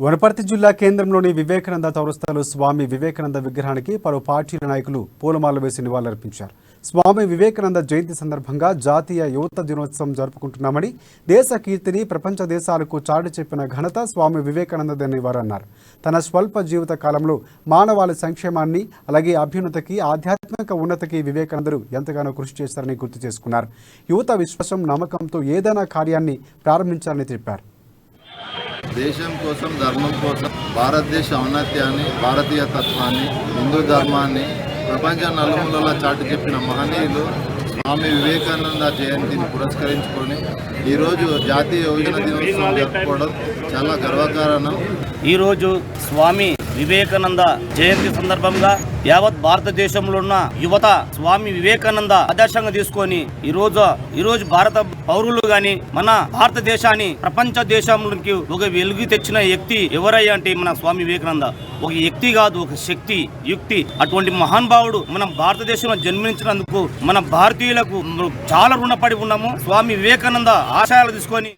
వనపర్తి జిల్లా కేంద్రంలోని వివేకానంద చౌరస్తాలో స్వామి వివేకానంద విగ్రహానికి పలు పార్టీల నాయకులు పూలమాలలు వేసి నివాళులర్పించారు. స్వామి వివేకానంద జయంతి సందర్భంగా జాతీయ యువత దినోత్సవం జరుపుకుంటున్నామని, దేశ కీర్తిని ప్రపంచ దేశాలకు చాటి చెప్పిన ఘనత స్వామి వివేకానందదని వారు అన్నారు. తన స్వల్ప జీవిత కాలంలో మానవాళి సంక్షేమాన్ని, అలాగే అభ్యున్నతికి, ఆధ్యాత్మిక ఉన్నతికి వివేకానందరు ఎంతగానో కృషి చేశారని గుర్తు చేసుకున్నారు. యువత విశ్వాసం, నమ్మకంతో ఏదైనా కార్యాన్ని ప్రారంభించాలని చెప్పారు. దేశం కోసం, ధర్మం కోసం, భారతదేశ ఔన్నత్యాన్ని, భారతీయ తత్వాన్ని, హిందూ ధర్మాన్ని ప్రపంచ నలుమూలలా చాటి చెప్పిన మహనీయులు స్వామి వివేకానంద జయంతిని పురస్కరించుకొని ఈరోజు జాతీయ యువజన దినోత్సవం జరుపుకోవడం చాలా గర్వకారణం. ఈరోజు స్వామి వివేకానంద జయంతి సందర్భంగా యావత్ భారతదేశంలో ఉన్న యువత స్వామి వివేకానంద ఆదర్శంగా తీసుకొని ఈరోజు భారత పౌరులు గాని మన భారతదేశాన్ని ప్రపంచ దేశంలోకి ఒక వెలుగు తెచ్చిన వ్యక్తి ఎవరయ్యా అంటే మన స్వామి వివేకానంద. ఒక వ్యక్తి కాదు, ఒక శక్తి, యుక్తి. అటువంటి మహానుభావుడు మన భారతదేశంలో జన్మించినందుకు మన భారతీయులకు చాలా రుణపడి ఉన్నాము. స్వామి వివేకానంద ఆశయాలు తీసుకొని